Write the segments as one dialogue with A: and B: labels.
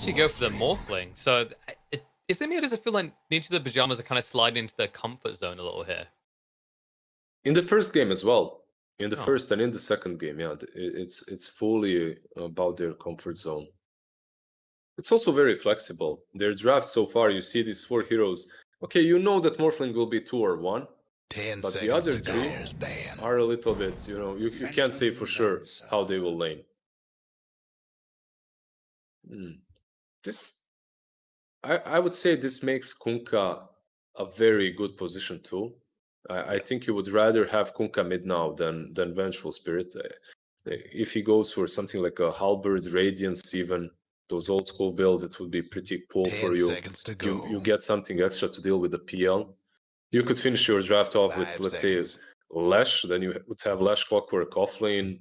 A: actually go for the Morphling. So is it me or does it feel like Ninja the Pajamas are kind of sliding into their comfort zone a little here?
B: In the first game as well. In the
A: Oh,
B: first and in the second game, yeah, it's fully about their comfort zone. It's also very flexible. Their draft so far, you see these 4 heroes. Okay, you know that Morphling will be 2 or 1,
C: 10
B: but the
C: seconds
B: other
C: to
B: 3
C: Dyer's ban.
B: are a little bit, you can't say for sure how they will lane. This, I would say this makes Kunkka a very good position too. I think you would rather have Kunkka mid now than Vengeful Spirit. If he goes for something like a Halberd, Radiance, even those old school builds, it would be pretty cool
C: 10
B: for you.
C: seconds to go.
B: You get something extra to deal with the PL. You could finish your draft off with,
C: 5
B: let's
C: seconds.
B: say, Lash. Then you would have Lash, Clockwork, offlane,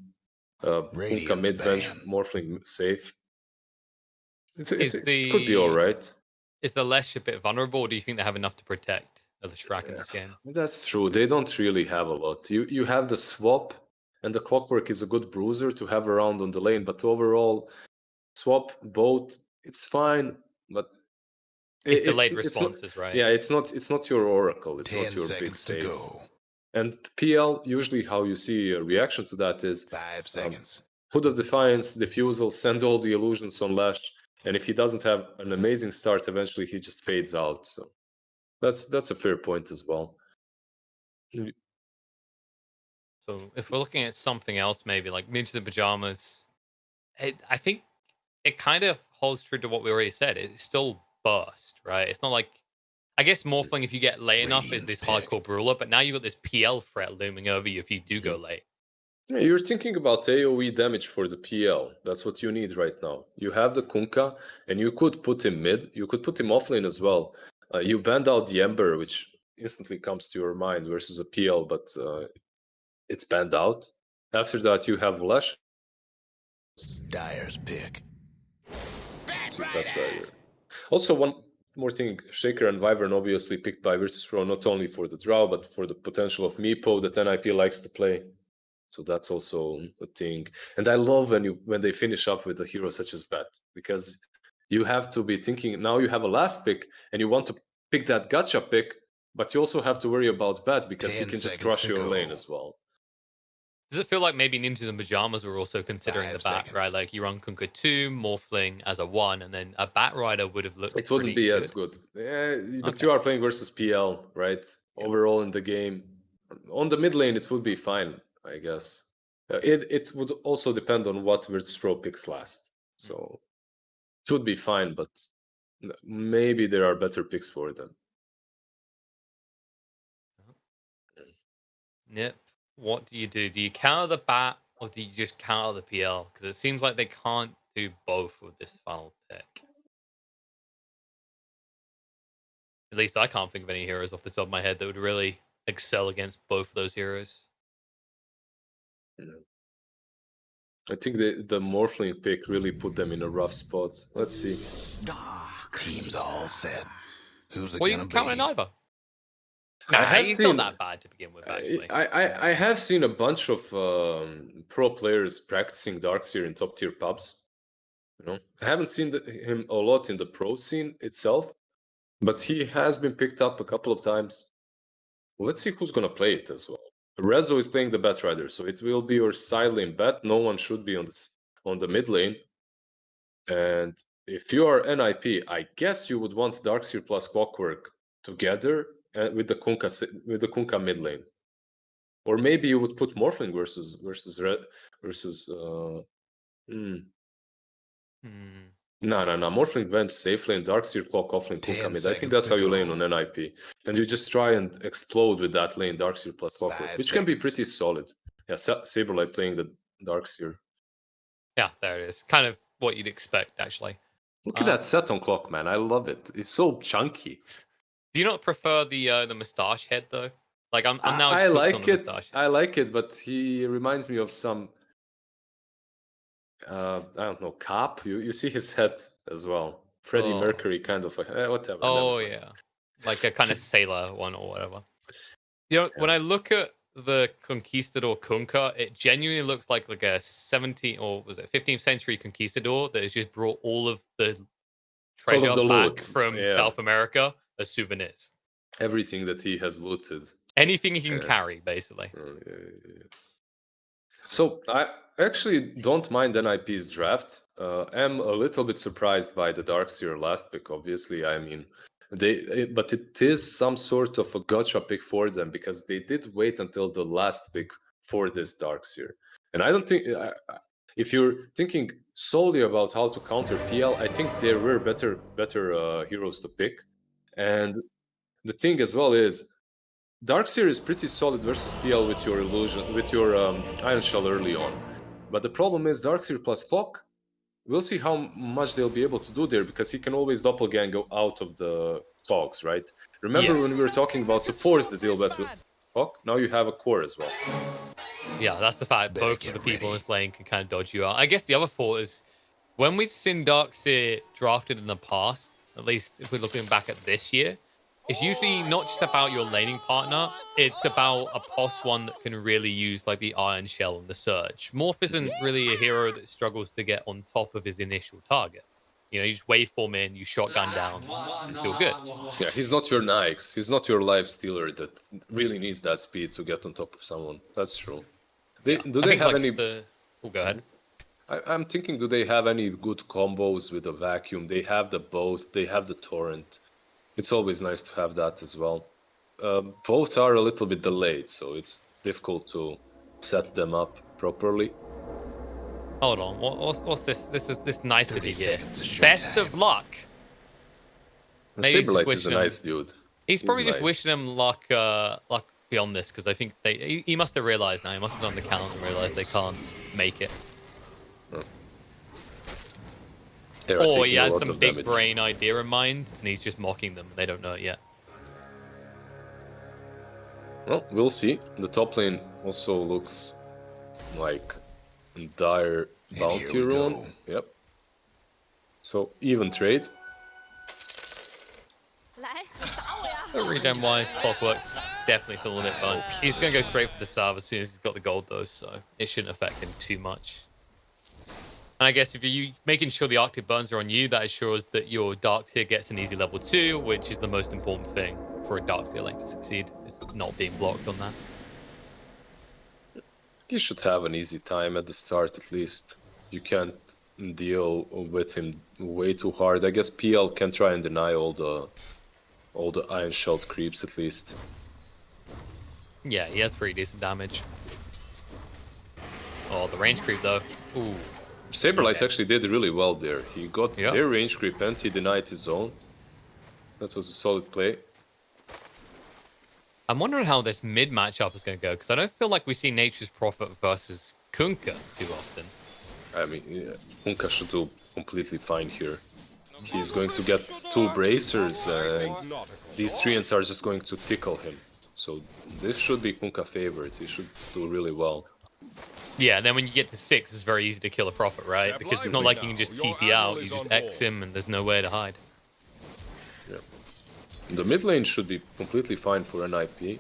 B: Kunkka
C: Radiance
B: mid, Venge,
C: ban.
B: Morphling safe. It could be all right.
A: Is the Lesh a bit vulnerable, or do you think they have enough to protect the Shrek in this game?
B: That's true. They don't really have a lot. You have the swap, and the Clockwork is a good bruiser to have around on the lane. But overall, swap both, it's fine. But
A: It's delayed
B: it's not.
A: responses, right?
B: Yeah, it's not your oracle. It's
C: 10
B: not your big
C: seconds to
B: saves.
C: go.
B: And PL, usually how you see a reaction to that is
C: 5 seconds.
B: Hood of Defiance, Diffusal, send all the illusions on Lash, and if he doesn't have an amazing start, eventually he just fades out. So that's a fair point as well.
A: So if we're looking at something else, maybe like Ninja the Pajamas, I think it kind of holds true to what we already said. It's still burst, right? It's not like I guess Morphling, if you get late enough, is
C: Radiance
A: this
C: pick.
A: hardcore brawler, but now you've got this PL threat looming over you if you do go late.
B: Yeah, you're thinking about AoE damage for the PL. That's what you need right now. You have the Kunkka, and you could put him mid. You could put him offlane as well. You banned out the Ember, which instantly comes to your mind versus a PL, but it's banned out. After that, you have Lash.
C: Dyer's pick.
B: That's right. Also, one more thing, Shaker and Wyvern obviously picked by Virtus.pro not only for the draw, but for the potential of Meepo that NIP likes to play. So that's also a thing. And I love when they finish up with a hero such as Bat, because you have to be thinking, now you have a last pick and you want to pick that gacha pick, but you also have to worry about Bat because he
C: 10
B: can just
C: seconds
B: crush
C: to
B: your
C: go.
B: lane as well.
A: Does it feel like maybe Ninjas and Pajamas were also considering
C: 5
A: the bat,
C: seconds.
A: right? Like you run Kunkka 2, Morphling as a 1, and then a Bat Rider would have looked
B: It wouldn't be
A: pretty
B: as good. But
A: Okay.
B: you are playing versus PL, right?
A: Yeah.
B: Overall in the game. On the mid lane, it would be fine, I guess. It would also depend on what Virtus.pro picks last. So it would be fine, but maybe there are better picks for them.
A: Yep. What do you do? Do you counter the Bat, or do you just counter the PL? Because it seems like they can't do both with this final pick. At least I can't think of any heroes off the top of my head that would really excel against both of those heroes.
B: I think the Morphling pick really put them in a rough spot. Let's see.
C: Team's all set. Who's it
A: Well, you
C: gonna
A: can counter
C: be?
A: neither.
B: I
A: Nah,
B: have
A: he's
B: seen-
A: not that bad to begin with, actually.
B: I have seen a bunch of pro players practicing Darkseer in top tier pubs. I haven't seen him a lot in the pro scene itself, but he has been picked up a couple of times. Let's see who's gonna play it as well. Rezo is playing the Bat Rider, so it will be your side lane Bat. No one should be on the mid lane. And if you are NIP, I guess you would want Darkseer plus Clockwork together with the Kunkka mid lane. Or maybe you would put Morphling versus No. Morphling Venge, safe lane, Darkseer, Clock, offlane, Kunkka
C: 10
B: mid. I think
C: seconds
B: that's
C: to
B: how you
C: go.
B: lane on NIP. And you just try and explode with that lane, Darkseer plus Clockwork,
C: 5
B: which can be
C: seconds.
B: pretty solid. Yeah, Saberlight playing the Darkseer.
A: Yeah, there it is. Kind of what you'd expect, actually.
B: Look at that set on Clock, man. I love it. It's so chunky.
A: Do you not prefer the moustache head though? Like I'm now
B: I
A: just hooked on
B: like
A: the
B: it.
A: moustache.
B: I like it, but he reminds me of some I don't know, Cop. You see his head as well. Freddie
A: Oh.
B: Mercury kind of like whatever.
A: Oh
B: never mind.
A: yeah, like a kind of sailor one or whatever. You know, when I look at the Conquistador Kunkka, it genuinely looks like a 17th or was it 15th century Conquistador that has just brought all of the treasure
B: the
A: back
B: loot.
A: from
B: Yeah.
A: South America as souvenirs.
B: Everything that he has looted.
A: Anything he can
B: Yeah.
A: carry, basically.
B: Yeah. So I actually don't mind NIP's draft. I'm a little bit surprised by the Darkseer last pick. Obviously, I mean, but it is some sort of a gotcha pick for them because they did wait until the last pick for this Darkseer. And I don't think if you're thinking solely about how to counter PL, I think there were better heroes to pick. And the thing as well is Darkseer is pretty solid versus PL with your illusion, with your Iron Shell early on. But the problem is Darkseer plus Clock, we'll see how much they'll be able to do there because he can always doppelgang go out of the cogs, right? Remember when we were talking about supports that deal better with Clock? Now you have a core as well.
A: Yeah, that's the fact. Both of the people in this lane can kind of dodge you out. I guess the other thought is when we've seen Darkseer drafted in the past, at least if we're looking back at this year, it's usually not just about your laning partner, it's about a +1 that can really use like the Iron Shell and the Surge. Morph isn't really a hero that struggles to get on top of his initial target. You know, you just waveform in, you shotgun down, and feel good.
B: Yeah, he's not your Nyx. He's not your life stealer that really needs that speed to get on top of someone. That's true. Do they have any...
A: Oh, go ahead.
B: I'm thinking, do they have any good combos with the vacuum? They have the boat, they have the torrent. It's always nice to have that as well. Both are a little bit delayed, so it's difficult to set them up properly.
A: Hold on, what's this? This is this nicety here. Best of luck.
B: Saberlight is a nice dude.
A: He's probably just wishing him luck beyond this because I think he must have realized now. He must have done the count and realized they can't make it. Or he has some big brain idea in mind and he's just mocking them. They don't know it yet.
B: Well, we'll see. The top lane also looks like dire bounty rune. Yep. So even trade.
A: Regen wise, Clockwork definitely feeling it fun. He's going to go straight for the salve as soon as he's got the gold though, so it shouldn't affect him too much. And I guess if you're making sure the Arctic burns are on you, that assures that your Darkseer gets an easy level 2, which is the most important thing for a Darkseer lane to succeed. It's not being blocked on that.
B: He should have an easy time at the start at least. You can't deal with him way too hard. I guess PL can try and deny all the Iron Shelled creeps at least.
A: Yeah, he has pretty decent damage. Oh, the range creep though. Ooh.
B: Saberlight actually did really well there. He got their range creep and he denied his own. That was a solid play.
A: I'm wondering how this mid matchup is going to go because I don't feel like we see Nature's Prophet versus Kunkka too often.
B: I mean, yeah, Kunkka should do completely fine here. He's going to get 2 bracers and these treants are just going to tickle him. So this should be Kunkka favorite. He should do really well.
A: Yeah, and then when you get to 6, it's very easy to kill a Prophet, right? Because it's not like you can just TP out, you just X him and there's nowhere to hide.
B: Yeah. The mid lane should be completely fine for an IP.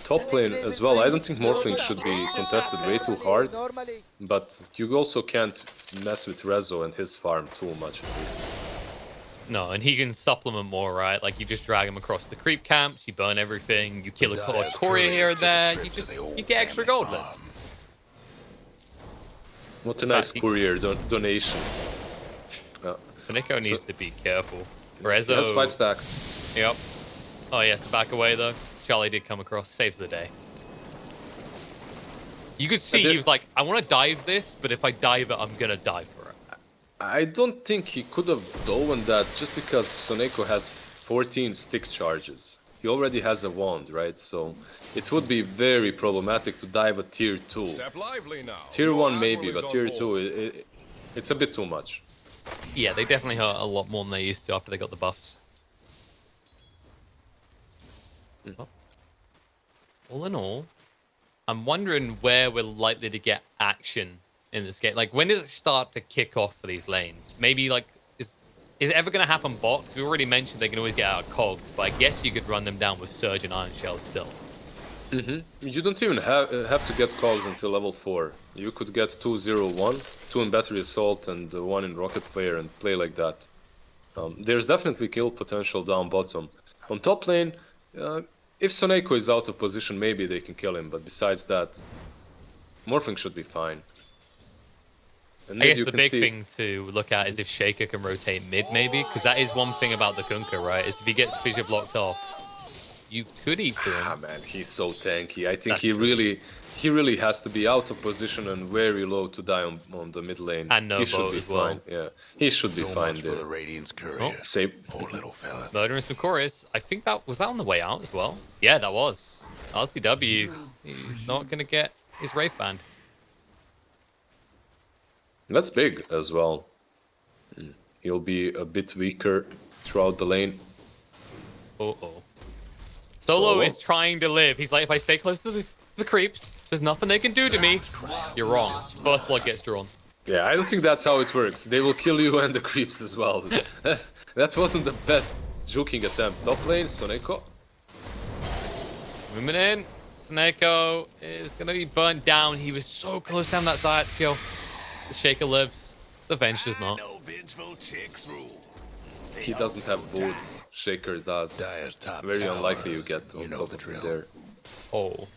B: Top lane as well, I don't think Morphling should be contested way too hard. But you also can't mess with Rezo and his farm too much at least.
A: No, and he can supplement more, right? Like you just drag him across the creep camps, you burn everything, you kill a courier here or there, you get extra goldless.
B: What a nice courier donation.
A: Sonico needs to be careful. Rezo...
B: He has 5 stacks.
A: Yep. Oh, he has to back away, though. Charlie did come across. Saves the day. You could see he was like, I want to dive this, but if I dive it, I'm going to die for it.
B: I don't think he could have done that just because Soneko has 14 stick charges. He already has a wand, right? So it would be very problematic to dive a tier 2.
C: Step lively now.
B: Tier 1 maybe, but tier 2, it's a bit too much.
A: Yeah, they definitely hurt a lot more than they used to after they got the buffs. Oh. All in all, I'm wondering where we're likely to get action in this game. Like, when does it start to kick off for these lanes? Maybe, like, is it ever going to happen box? We already mentioned they can always get out of cogs, but I guess you could run them down with Surge and Iron Shell still.
B: You don't even have to get cogs until level 4. You could get 2-0-1, 2 in Battery Assault and 1 in Rocket Player and play like that. There's definitely kill potential down bottom. On top lane, if Soneko is out of position, maybe they can kill him. But besides that, Morphing should be fine. And
A: I
B: mid
A: guess
B: you
A: the
B: can
A: big
B: see...
A: thing to look at is if Shaker can rotate mid, maybe, because that is one thing about the Kunkka, right? Is if he gets fissure blocked off, you could eat through him.
B: Ah man, he's so tanky. I think
A: That's
B: he
A: true.
B: really has to be out of position and very low to die on the mid lane.
A: And no
B: he should
A: boat
B: be
A: as well.
B: fine. Yeah, he should be
C: So
B: fine
C: much for
B: there.
C: the Radiant's courier.
B: Save.
C: Poor little fella.
A: Murdering some chorus. I think that was on the way out as well. Yeah, that was. LTW. He's not gonna get his Wraith banned.
B: That's big as well. He'll be a bit weaker throughout the lane.
A: Uh-oh. Solo is trying to live. He's like, if I stay close to the creeps, there's nothing they can do to me. You're wrong. First blood gets drawn.
B: Yeah, I don't think that's how it works. They will kill you and the creeps as well. That wasn't the best juking attempt. Top lane, Soneko.
A: Moving in. Soneko is going to be burnt down. He was so close down that Zayat kill. The Shaker lives. The Venge does not.
B: He doesn't have boots. Shaker does.
C: Dire's top
B: Very
C: tower.
B: unlikely you get on
C: You know
B: top
C: the
B: of
C: drill.
B: him there.
A: Oh.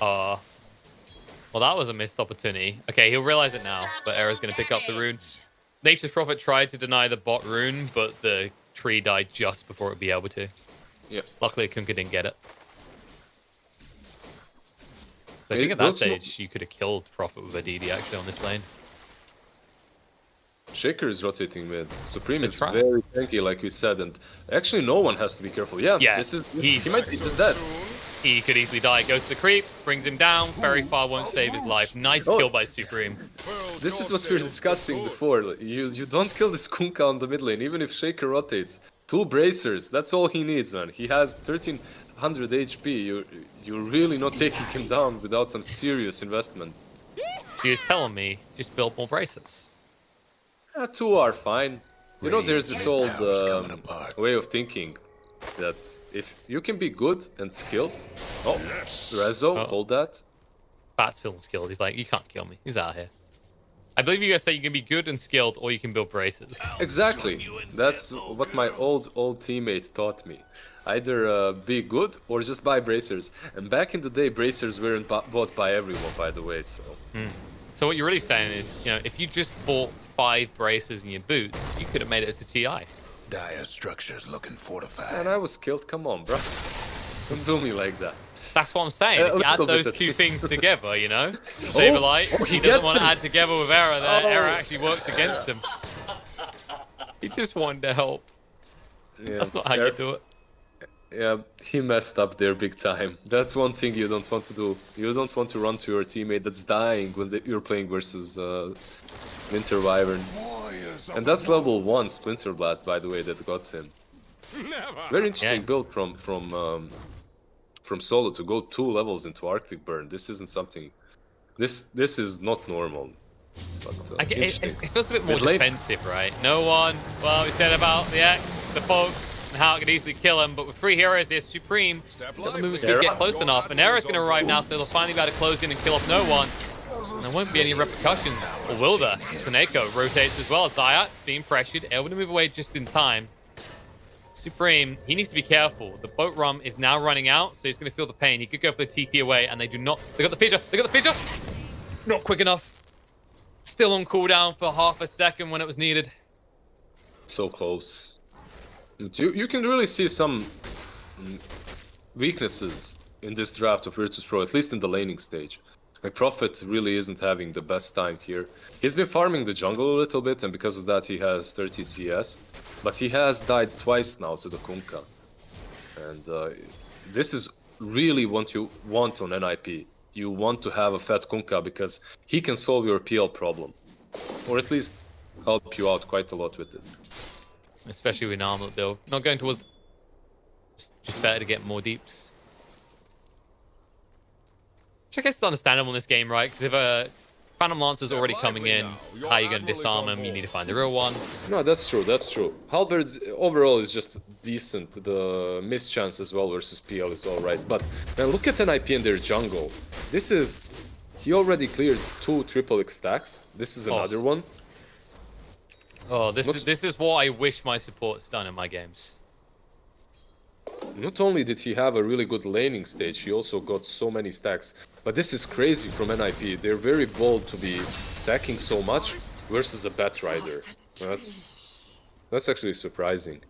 A: Well, that was a missed opportunity. Okay, he'll realize it now, but Era's going to pick up the rune. Nature's Prophet tried to deny the bot rune, but the tree died just before it would be able to.
B: Yeah.
A: Luckily, Kunkka didn't get it. So I
B: It
A: think at that
B: does not-
A: stage, you could have killed Prophet with a DD actually on this lane.
B: Shaker is rotating mid. Supreme
A: Let's
B: is
A: try.
B: very tanky, like we said, and actually no one has to be careful. Yeah,
A: Yeah,
B: he might be just dead.
A: He could easily die. Goes to the creep, brings him down. Very far, won't save his life. Nice
B: Oh.
A: kill by Supreme.
B: This is what we were discussing before. You don't kill this Kunkka on the mid lane, even if Shaker rotates. 2 bracers, that's all he needs, man. He has 1300 HP. You're really not taking him down without some serious investment.
A: So you're telling me just build more braces?
B: 2 are fine. You know, there's this old
C: Tower's coming apart.
B: way of thinking that if you can be good and skilled... Oh, Rezo,
A: Uh-oh.
B: hold that.
A: Bat's feeling skilled. He's like, you can't kill me. He's out of here. I believe you guys say you can be good and skilled, or you can build braces.
B: Exactly. That's what my old teammate taught me. Either be good or just buy bracers. And back in the day, bracers weren't bought by everyone, by the way. So
A: So what you're really saying is, you know, if you just bought 5 braces in your boots, you could have made it to TI.
C: Dire structures looking fortified.
B: and I was killed. Come on, bro. Don't do me like that.
A: That's what I'm saying.
B: A
A: If you add
B: little bit
A: those
B: at
A: two
B: least.
A: things together, you know, Saberlight,
B: he
A: he doesn't
B: gets
A: want to
B: him.
A: add together with Era. That
B: Oh.
A: Era actually works against him. He just wanted to help.
B: Yeah,
A: That's not how you do it.
B: Yeah, he messed up there big time. That's one thing you don't want to do. You don't want to run to your teammate that's dying when you're playing versus Winter Wyvern. And that's level 1 Splinter Blast, by the way, that got him. Very interesting
A: Yeah.
B: build from Solo to go 2 levels into Arctic Burn. This isn't something. This is not normal. But, interesting.
A: It feels a bit more
B: Mid lane.
A: defensive, right? No one. Well, we said about the X, the poke, and how it could easily kill him. But with 3 heroes here, Supreme, the movement speed
B: Era.
A: get close enough, and Era's going to arrive now, so they'll finally be able to close in and kill off no one. And there won't be any repercussions, or will there? Soneko rotates as well. Zayat's being pressured, able to move away just in time. Supreme, he needs to be careful. The boat rum is now running out, so he's going to feel the pain. He could go for the TP away, and they do not. They got the fissure. They got the fissure. Not quick enough. Still on cooldown for half a second when it was needed.
B: So close. You can really see some weaknesses in this draft of Virtus.pro, at least in the laning stage. Like Prophet really isn't having the best time here. He's been farming the jungle a little bit, and because of that he has 30 CS. But he has died twice now to the Kunkka. And this is really what you want on NIP. You want to have a fat Kunkka because he can solve your PL problem. Or at least help you out quite a lot with it.
A: Especially with an armlet build. Not going towards... Just better to get more deeps. Which I guess is understandable in this game, right? Because if a Phantom Lancer's already coming in, how are you going to disarm him? You need to find the real one.
B: No, that's true, that's true. Halberd's overall is just decent. The miss chance as well versus PL is alright. But man, look at NIP in their jungle. This is... He already cleared 2 triple X stacks. This is another one.
A: Oh, this is what I wish my support's done in my games.
B: Not only did he have a really good laning stage, he also got so many stacks. But this is crazy from NIP. They're very bold to be stacking so much versus a Bat Rider. That's actually surprising.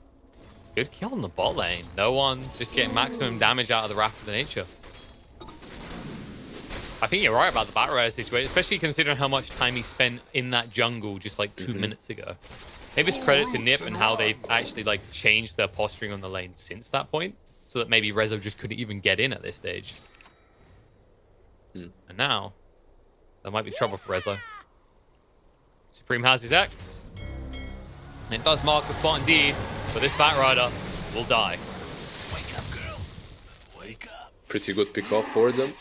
A: Good kill on the bot lane. No one just getting maximum damage out of the Wrath of the Nature. I think you're right about the Bat Rider situation, especially considering how much time he spent in that jungle just like 2 minutes ago. Maybe it's credit to Nip and how they've actually like changed their posturing on the lane since that point, so that maybe Rezo just couldn't even get in at this stage. And now, there might be trouble for Rezo. Supreme has his X. And it does mark the spot indeed, but this Bat Rider will die.
C: Wake up, girl. Wake up.
B: Pretty good pick off for them.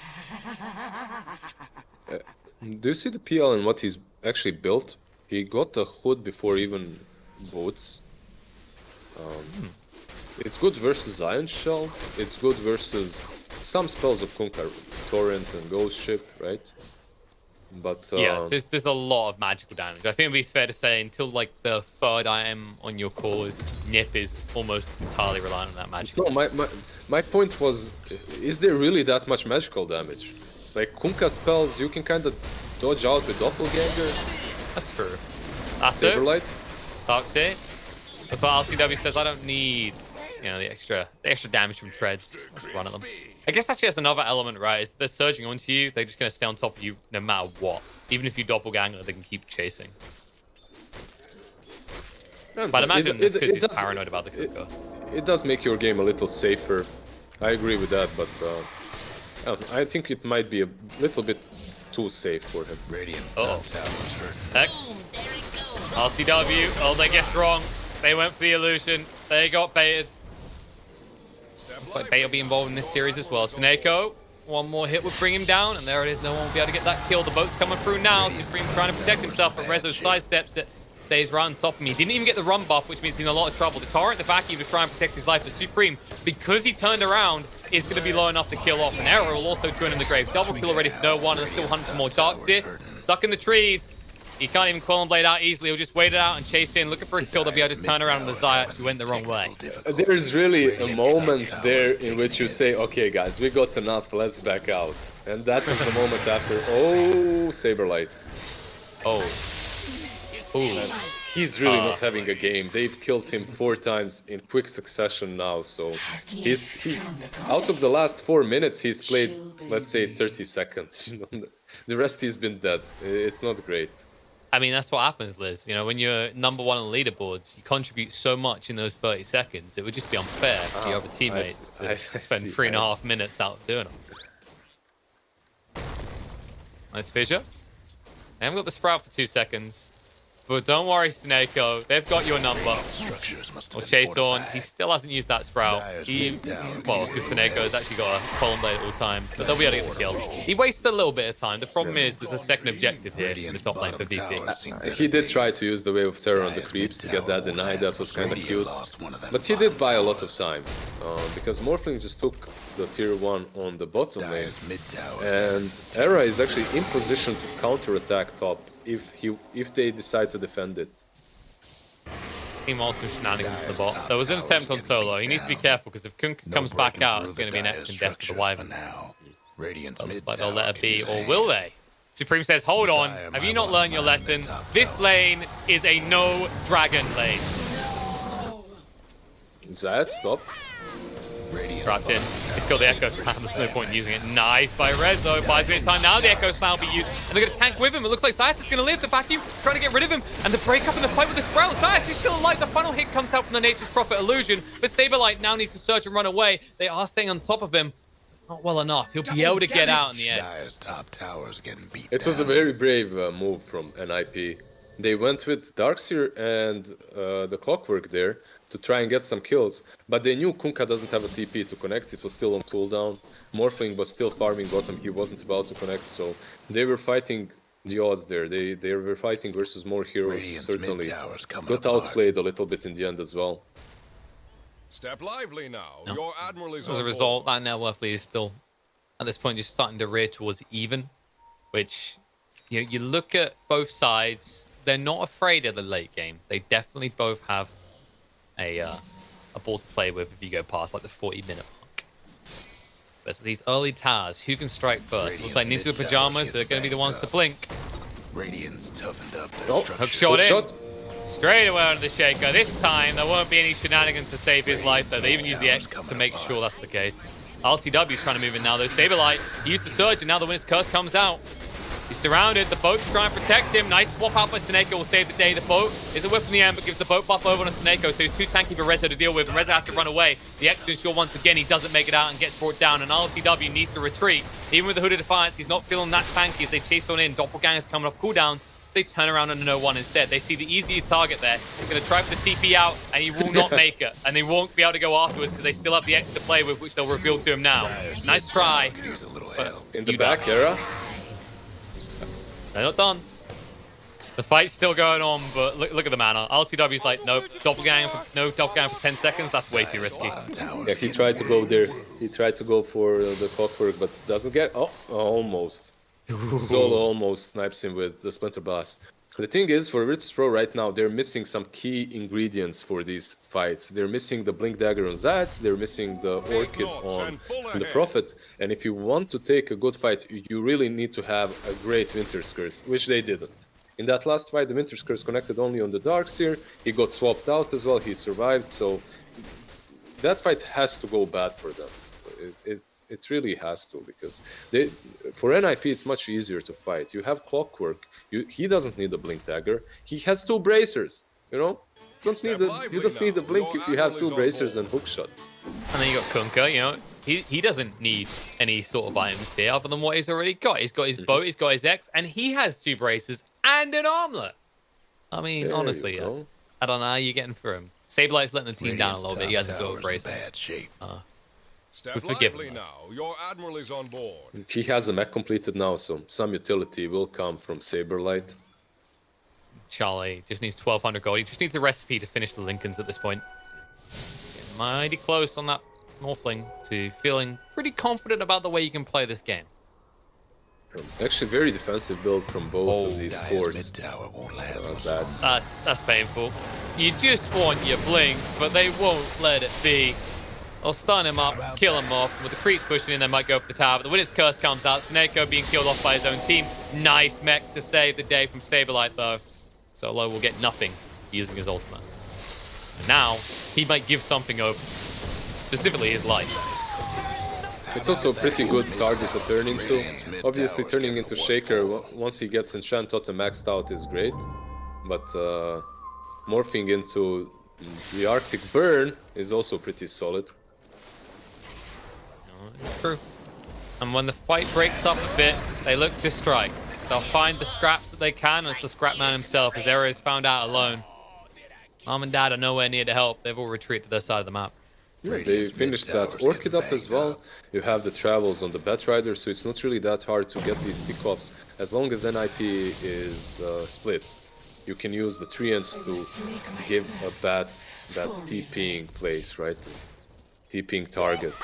B: Do you see the PL and what he's actually built? He got a hood before even boots. It's good versus Iron Shell. It's good versus some spells of Kunkka, Torrent and Ghost Ship, right? But
A: yeah, there's a lot of magical damage. I think it'd be fair to say until like the third item on your cores, Nip is almost entirely reliant on that magic.
B: No, my point was, is there really that much magical damage? Like Kunkka spells, you can kind of dodge out with Doppelganger.
A: That's true. That's it.
B: Saberlight.
A: Toxic. That's what LCW says. I don't need, you know, the extra damage from treads. Let's run at them. I guess actually that's another element, right? Is they're surging onto you. They're just gonna stay on top of you no matter what. Even if you doppelganger, they can keep chasing. But I'd imagine it's because he's paranoid about the Kunkka.
B: It does make your game a little safer. I agree with that, but I think it might be a little bit too safe for him.
C: Radiant's
A: X. LCW. Oh, they guessed wrong. They went for the illusion. They got baited. Looks like bait will be involved in this series as well. Sneko, one more hit would bring him down, and there it is. No one will be able to get that kill. The boat's coming through now. Supreme trying to protect himself, but Rezo sidesteps it. Stays right on top of me. He didn't even get the run buff, which means he's in a lot of trouble. The Torrent at the back, he was trying to protect his life. But Supreme, because he turned around, is going to be low enough to kill off. And Arrow will also join in the grave. Double kill already for no one, and still hunting for more Darkseer. Stuck in the trees. He can't even Quillen Blade out easily. He'll just wait it out and chase in, looking for a kill. They'll be able to turn around, and the Xayah actually went the wrong way.
B: There's really a moment there in which you say, okay, guys, we got enough, let's back out. And that was the moment after, oh, Saberlight.
A: Oh. Ooh.
B: He's really not having a game. They've killed him 4 times in quick succession now, so he out of the last 4 minutes he's played, let's say, 30 seconds. You know, the rest he's been dead. It's not great.
A: I mean, that's what happens, Liz. You know, when you're #1 on the leaderboards, you contribute so much in those 30 seconds. It would just be unfair for your other teammates to spend 3.5 minutes out doing them. Nice fissure. They haven't got the sprout for 2 seconds. But don't worry, Sneko. They've got your number. Or Chase on. He still hasn't used that sprout. Well, because Sneko has actually got a Quillen Blade at all times. But they'll be able to get the kill. He wasted a little bit of time. The problem is there's a second objective here in the top lane for VP.
B: He did try to use the Wave of Terror on the creeps to get that denied. That was kind of cute. But he did buy a lot of time. Because Morphling just took the tier 1 on the bottom lane. And Era is actually in position to counter-attack top if they decide to defend it.
A: Team also shenanigans for the bot. There was an attempt on solo. He needs to be careful because if Kunkka comes back out, it's going to be an extra death for the Wyvern. Looks like they'll let it be, or will they? Supreme says, hold on. Have you not learned your lesson? This lane is a no dragon lane.
B: Zayat, stop.
A: Trapped in. He's killed the Echo Slam. There's no point in using it. Nice by Rezo. Buys a bit of time. Now the Echo Slam will be used. And they're going to tank with him. It looks like CIS is going to live. The vacuum trying to get rid of him. And the break up in the fight with the Sprout. CIS is still alive. The final hit comes out from the Nature's Prophet illusion. But Saberlight now needs to surge and run away. They are staying on top of him. Not well enough. He'll be able to get out in the end.
B: It was a very brave move from NIP. They went with Darkseer and the Clockwork there to try and get some kills, but they knew Kunkka doesn't have a TP to connect. It was still on cooldown. Morphling was still farming bottom. He wasn't about to connect, so they were fighting the odds there. They were fighting versus more heroes, certainly. Got outplayed a little bit in the end as well.
D: Step lively now. No. Your admiral is
A: as a result, that net worth lead is still, at this point, just starting to rear towards even, which, you know, you look at both sides, they're not afraid of the late game. They definitely both have a ball to play with if you go past like the 40-minute mark. But so these early towers, who can strike first? Looks like Ninja the Pyjamas. They're going to be the ones to blink.
C: Radiant's toughened up their
A: Hook
C: structure.
A: shot in.
B: Shot.
A: Straight away onto the Shaker. This time, there won't be any shenanigans to save his life, though. They even use the X to make sure that's the case. RTW trying to move in now, though. Saberlight, he used the Surge, and now the Winner's Curse comes out. He's surrounded. The boat's trying to protect him. Nice swap out by Sneko will save the day. The boat is a whiff in the end, but gives the boat buff over on Sneko, so he's too tanky for Rezo to deal with, and Rezo has to run away. The X to ensure once again he doesn't make it out and gets brought down, and RTW needs to retreat. Even with the Hooded Defiance, he's not feeling that tanky as they chase on in. Doppelganger's coming off cooldown. So they turn around on a no-1 instead. They see the easier target there. He's going to try for the TP out, and he will not make it. And they won't be able to go afterwards because they still have the X to play with, which they'll reveal to him now. Nice try.
B: In the back, Era.
A: They're not done. The fight's still going on, but look at the mana. RTW's like, nope, doppelganger for 10 seconds. That's way too risky.
B: Yeah, he tried to go there. He tried to go for the clockwork, but doesn't get. Oh, almost. Solo almost snipes him with the Splinter Blast. The thing is, for Virtus.pro right now, they're missing some key ingredients for these fights. They're missing the Blink Dagger on Zats, they're missing the Orchid on the Prophet. And if you want to take a good fight, you really need to have a great Winter's Curse, which they didn't. In that last fight, the Winter's Curse connected only on the Darkseer. He got swapped out as well, he survived, so that fight has to go bad for them. It really has to, because for NIP it's much easier to fight. You have Clockwork. He doesn't need a Blink Dagger. He has 2 bracers. You know, you don't need a Blink if you have 2 bracers and Hookshot.
A: And then you got Kunkka. You know, he doesn't need any sort of items here other than what he's already got. He's got his boat, he's got his X, and he has 2 bracers and an armlet. I mean,
B: There
A: honestly, I don't know how you're getting through him. Sablight's letting the team down a little bit. He hasn't got a bracer.
C: Bad shape.
D: Step
A: forgive
D: lively
A: him.
D: now. Your admiral is on board.
B: He has a mech completed now, so some utility will come from Saberlight.
A: Charlie just needs 1,200 gold. He just needs the recipe to finish the Lincolns at this point. He's getting mighty close on that Northling to feeling pretty confident about the way you can play this game.
B: Actually, very defensive build from both of these cores.
C: Tower won't last.
A: That's painful. You just want your blink, but they won't let it be. They'll stun him up, kill him off. With the creeps pushing in, they might go for the tower. But the Winner's Curse comes out. Sneko being killed off by his own team. Nice mech to save the day from Saberlight, though. Solo will get nothing using his ultimate. And now, he might give something over. Specifically, his life.
B: It's also a pretty good target to turn into. Obviously, turning into Shaker once he gets Enchant Totem maxed out is great. But morphing into the Arctic Burn is also pretty solid.
A: True. And when the fight breaks up a bit, they look to strike. They'll find the scraps that they can, and it's the Scrapman himself, as Ero is found out alone. Mom and Dad are nowhere near to help. They've all retreated to their side of the map.
B: Yeah, they finished that Orchid up as well. You have the travels on the Batrider, so it's not really that hard to get these pickoffs. As long as NIP is split, you can use the treants to give a bat that TPing place, right? TPing target.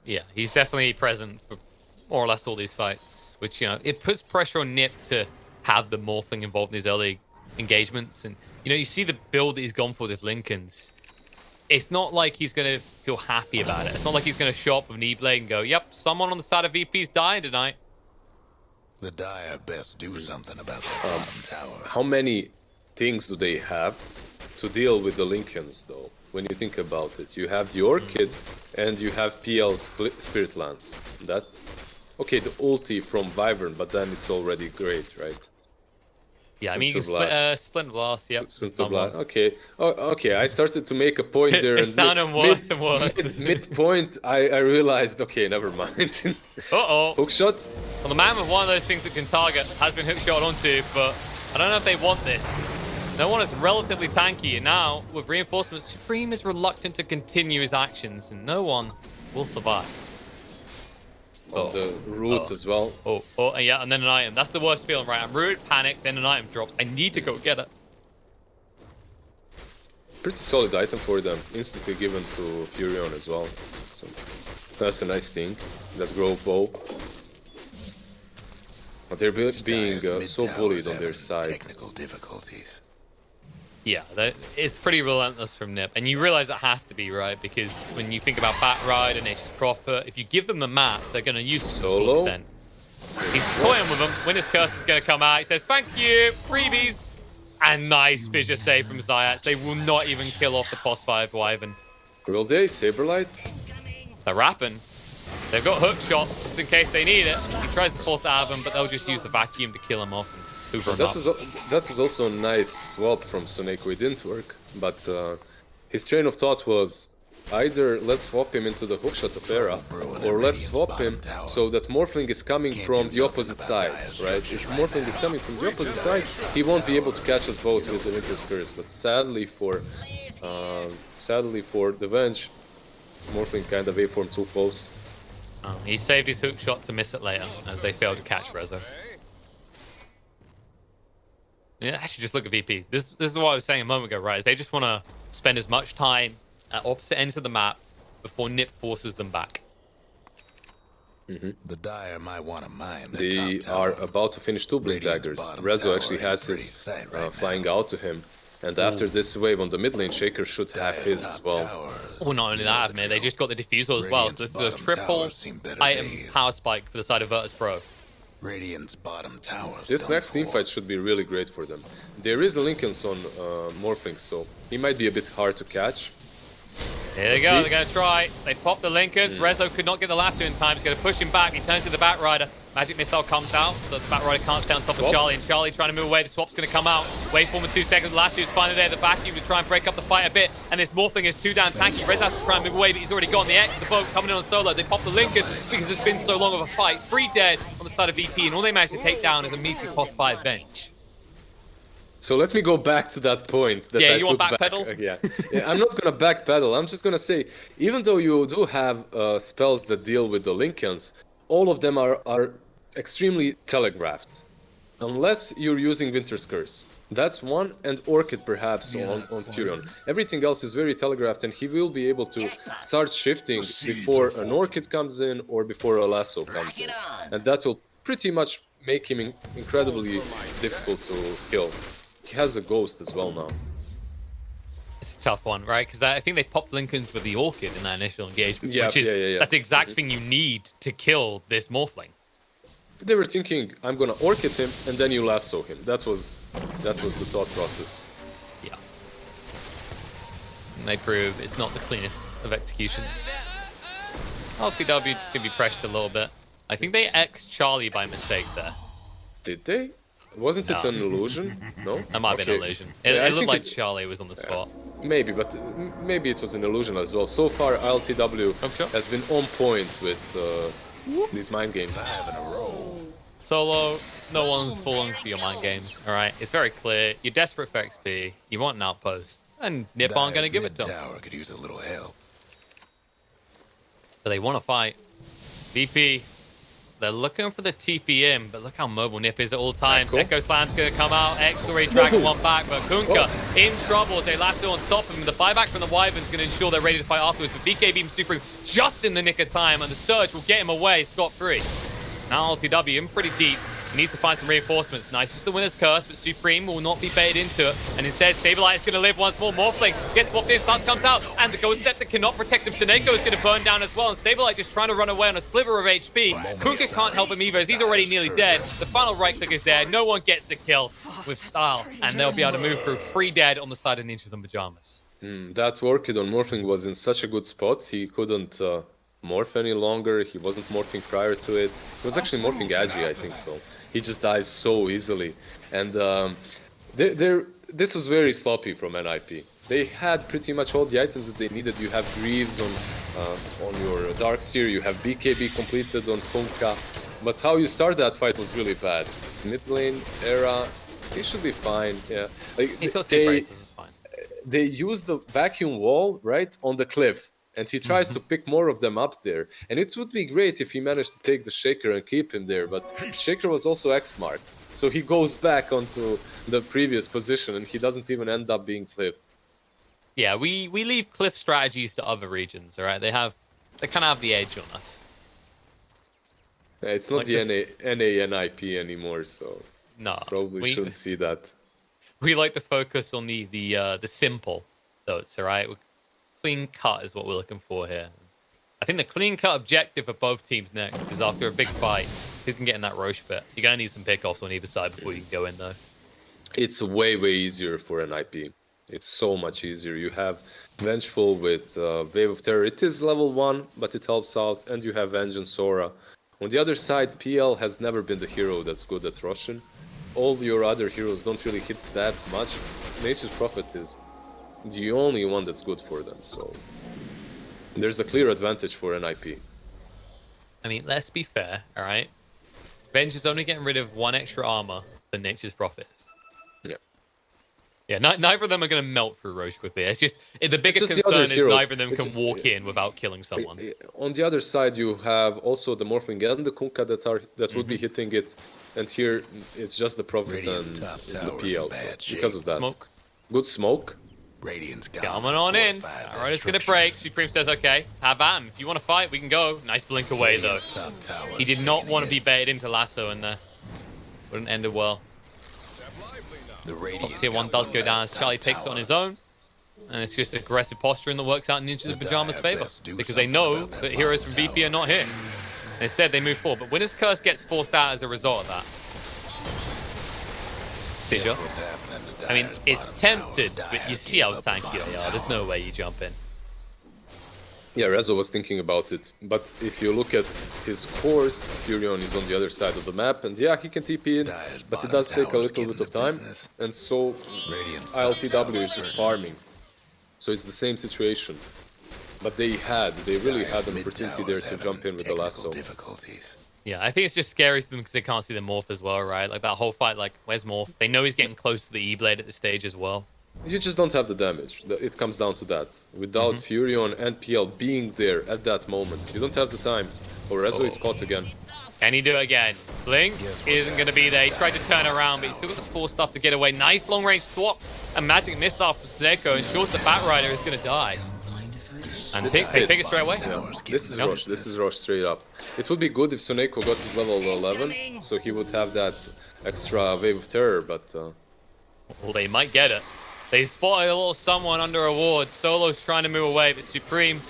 A: Yeah, he's definitely present for more or less all these fights, which, you know, it puts pressure on Nip to have the Morphling involved in these early engagements. And, you know, you see the build that he's gone for this Lincolns. It's not like he's going to feel happy about it. It's not like he's going to show up with an E-Blade and go, yep, someone on the side of VP's dying tonight.
C: The Dire best do something about that bottom tower.
B: How many things do they have to deal with the Lincolns, though? When you think about it, you have the Orchid and you have PL Spirit Lance. That, okay, the ulti from Wyvern, but then it's already great, right?
A: Yeah, I mean, you can Splinter Blast, yep.
B: Splinter Blast, okay. Oh, okay, I started to make a point there.
A: It's sounding worse and worse.
B: Mid-point, I realized, okay, never mind.
A: Uh-oh.
B: Hookshot?
A: Well, the man with one of those things that can target has been hookshot onto, but I don't know if they want this. No one is relatively tanky, and now, with reinforcements, Supreme is reluctant to continue his actions, and no one will survive.
B: On the root as well.
A: Oh, yeah, and then an item. That's the worst feeling, right? I'm rooted, panic, then an item drops. I need to go get it.
B: Pretty solid item for them. Instantly given to Furion as well. So that's a nice thing. That Grove Bow. They're
C: Dyer's
B: being so
C: mid-tower's
B: bullied on their
C: having
B: side.
C: Technical difficulties.
A: Yeah, it's pretty relentless from Nip. And you realize it has to be, right? Because when you think about Batride and Nature's Prophet, if you give them the map, they're going to use it to the full extent. He's toying with them. Winner's Curse is going to come out. He says, thank you, freebies. And nice fissure save from CIS. They will not even kill off the Pos 5 Wyvern.
B: Will they? Saberlight?
A: They're rapping. They've got hook shot just in case they need it. He tries to force it out of them, but they'll just use the vacuum to kill him off and hoover him up.
B: That was also a nice swap from Soneko. It didn't work, but his train of thought was either let's swap him into the hookshot of Era, or let's swap him so that Morphling is coming from the opposite side, right? If Morphling is coming from the opposite side, he won't be able to catch us both with the Winter's Curse. But sadly for the Venge, Morphling kind of waveformed too close.
A: Oh, he saved his hook shot to miss it later as they failed to catch Rezo. Yeah, actually, just look at VP. This is what I was saying a moment ago, right? Is they just want to spend as much time at opposite ends of the map before Nip forces them back.
C: The Dyer might want to mine.
B: They are about to finish 2 Blink Daggers. Rezo actually has his flying out to him. And after this wave on the mid lane, Shaker should have his as well.
A: Oh, not only that, man, they just got the diffusal as well. So this is a triple item power spike for the side of Virtus.pro.
C: Radiant's bottom tower.
B: This next teamfight should be really great for them. There is a Linken's on Morphling, so he might be a bit hard to catch.
A: Here they go, they're going to try. They pop the Linkers. Rezo could not get the last two in time. He's going to push him back. He turns to the Batrider. Magic Missile comes out, so the Batrider can't stay on top of Charlie. And Charlie trying to move away. The swap's going to come out. Waveform in 2 seconds. The last two is finally there. The vacuum to try and break up the fight a bit. And this Morphling is too damn tanky. Rezo has to try and move away, but he's already got on the X. The boat coming in on solo. They pop the Linkers because it's been so long of a fight. 3 dead on the side of VP, and all they managed to take down is a measly Pos 5 Venge.
B: So let me go back to that point. That
A: Yeah,
B: I
A: you want
B: took
A: backpedal?
B: Yeah, I'm not gonna backpedal. I'm just gonna say, even though you do have spells that deal with the Linkens, all of them are extremely telegraphed, unless you're using Winter's Curse. That's one, and Orchid perhaps on Furion. Everything else is very telegraphed, and he will be able to start shifting before an Orchid comes in or before a Lasso comes in, and that will pretty much make him incredibly difficult to kill. He has a Ghost as well now.
A: It's a tough one, right? Because I think they popped Lincolns with the Orchid in that initial engagement,
B: Yeah,
A: which is that's the exact thing you need to kill this Morphling.
B: They were thinking, I'm gonna Orchid him and then you lasso him. That was the thought process.
A: Yeah. And they prove it's not the cleanest of executions. LTW just gonna be pressured a little bit. I think they X'd Charlie by mistake there.
B: Did they? Wasn't it an illusion? No?
A: That might have been an illusion. It looked like Charlie was on the spot.
B: Maybe, but maybe it was an illusion as well. So far, LTW has been on point with these mind games.
A: Solo, no one's falling for your mind games, alright? It's very clear. You're desperate for XP. You want an outpost. And Nip aren't going to give it to them.
C: Tower could use a little help.
A: But they want to fight. VP, they're looking for the TP in, but look how mobile Nip is at all times. Echo Slam's going to come out. X already dragging one back, but Kunkka in trouble. They lasso on top of him. The buyback from the Wyvern's going to ensure they're ready to fight afterwards. But BK Beam Super just in the nick of time, and the Surge will get him away scot-free. Now LTW in pretty deep. He needs to find some reinforcements. Nice, just the Winner's Curse, but Supreme will not be baited into it. And instead, Saberlight is going to live once more. Morphling gets swapped in, Stance comes out, and the Ghost Scepter cannot protect him. Shineko is going to burn down as well, and Saberlight just trying to run away on a sliver of HP. Kunkka can't help him either, as he's already nearly dead. The final right click is there. No one gets the kill with style, and they'll be able to move through 3 dead on the side of Ninjas and Pyjamas.
B: That Orchid on Morphling was in such a good spot. He couldn't morph any longer. He wasn't morphing prior to it. He was actually morphing Agi, I think so. He just dies so easily. And this was very sloppy from NIP. They had pretty much all the items that they needed. You have Greaves on your Darkseer, you have BKB completed on Kunkka. But how you start that fight was really bad. Mid lane, Era, he should be fine. Yeah, like,
A: He's got 2 braces, it's fine.
B: They used the vacuum wall right on the cliff. And he tries to pick more of them up there. And it would be great if he managed to take the Shaker and keep him there. But Shaker was also X-marked. So he goes back onto the previous position and he doesn't even end up being cliffed.
A: Yeah, we leave cliff strategies to other regions, all right? They kind of have the edge on us.
B: It's not
A: Like
B: the
A: the-
B: NANIP anymore, so
A: No,
B: probably shouldn't see that.
A: we like to focus on the simple notes, all right? Clean cut is what we're looking for here. I think the clean cut objective for both teams next is after a big fight, who can get in that Roche bit. You're gonna need some pickoffs on either side before you can go in though.
B: It's way easier for an IP. It's so much easier. You have Vengeful with Wave of Terror. It is level 1, but it helps out. And you have Vengeance Sora. On the other side, PL has never been the hero that's good at Russian. All your other heroes don't really hit that much. Nature's Prophet is the only one that's good for them. So there's a clear advantage for an IP.
A: I mean, let's be fair, all right? Venge is only getting rid of 1 extra armor than Nature's Prophet is.
B: Yeah.
A: Yeah, neither of them are going to melt through Roche quickly. It's just the bigger
B: just the other
A: concern is
B: heroes.
A: neither of them can walk in without killing someone.
B: On the other side, you have also the Morphling and the Kunkka that would be hitting it, and here it's just the Prophet
C: Radiant's
B: and
C: top
B: the
C: tower is
B: PL.
C: in
B: So
C: bad shape.
B: because of that,
A: Smoke.
B: good smoke.
C: Radiant's
A: Coming on in. All right, it's going to break. Supreme says, okay, have at him. If you want to fight, we can go. Nice blink away, though. He did not want to be baited into lasso in there. Wouldn't end it well. Tier 1 does go down as Charlie takes it on his own. And it's just aggressive posturing that works out in Ninjas of Pyjamas' favor. Because they know that heroes from VP are not here. And instead, they move forward. But Winner's Curse gets forced out as a result of that. Fissure. I mean, it's tempted, but you see how tanky they are. There's no way you jump in.
B: Yeah, Rezo was thinking about it, but if you look at his cores, Furion is on the other side of the map, and yeah, he can TP in, but it does take a little bit of time, and so ILTW is just farming. So it's the same situation. But they really had an opportunity there to jump in with the lasso.
A: Yeah, I think it's just scary for them because they can't see the Morph as well, right? Like that whole fight, like, where's Morph? They know he's getting close to the E-Blade at this stage as well.
B: You just don't have the damage. It comes down to that. Without Furion and PL being there at that moment, you don't have the time. Or Rezo is caught again.
A: Can he do it again? Blink isn't going to be there. He tried to turn around, but he's still got the force stuff to get away. Nice long-range swap. A magic missile for Sneko ensures the Batrider is going to die. And pick it straight away.
B: Yeah. This is Roche. This is Roche straight up. It would be good if Soneko got his level 11, so he would have that extra wave of terror, but...
A: Well, they might get it. They spotted a little someone under a ward. Solo's trying to move away, but Supreme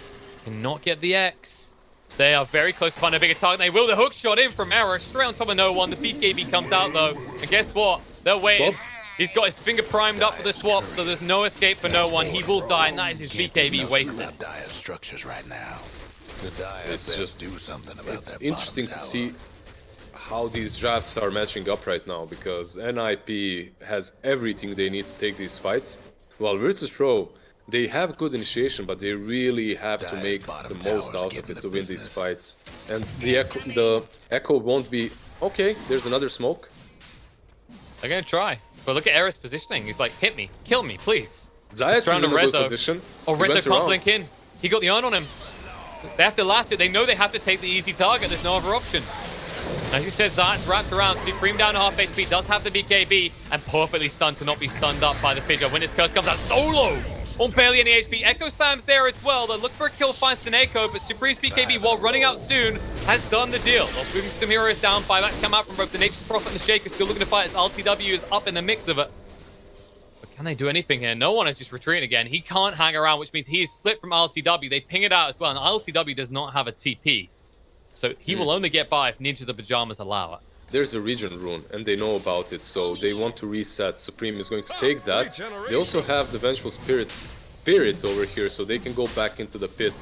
A: cannot get the X. They are very close to finding a bigger target. They will. The hook shot in from Error, straight on top of no one. The BKB comes out, though. And guess what? They're waiting.
B: Swap.
A: He's got his finger primed up for the swap, so there's no escape for no one. He will die, and that is his BKB wasted.
C: Structures right now.
B: It's just
C: do something about
B: it's interesting to see how these drafts are matching up right now, because NIP has everything they need to take these fights, while Virtus.pro, they have good initiation, but they really have to make the most out of it to win these fights. And the echo won't be okay. There's another smoke.
A: They're gonna try, but look at Error's positioning. He's like, hit me, kill me, please.
B: Zayat is in a good position.
A: Oh,
B: He
A: Rezo
B: went
A: can't
B: around.
A: blink in. He got the urn on him. They have to last it. They know they have to take the easy target. There's no other option. As you said, Zayat wraps around. Supreme down to half HP. Does have the BKB. And perfectly stunned to not be stunned up by the Fissure. When his curse comes out solo. On barely any HP. Echo Slam's there as well. They look for a kill, finds Sneko, but Supreme's BKB, while running out soon, has done the deal. They'll bring some heroes down. 5 attacks come out from both the Nature's Prophet and the Shaker. Still looking to fight as LTW is up in the mix of it. Can they do anything here? No one is just retreating again. He can't hang around, which means he is split from LTW. They ping it out as well, and LTW does not have a TP. So he will only get by if Ninjas of Pyjamas allow it.
B: There's a region rune, and they know about it, so they want to reset. Supreme is going to take that. They also have the Vengeful Spirit over here, so they can go back into the pit.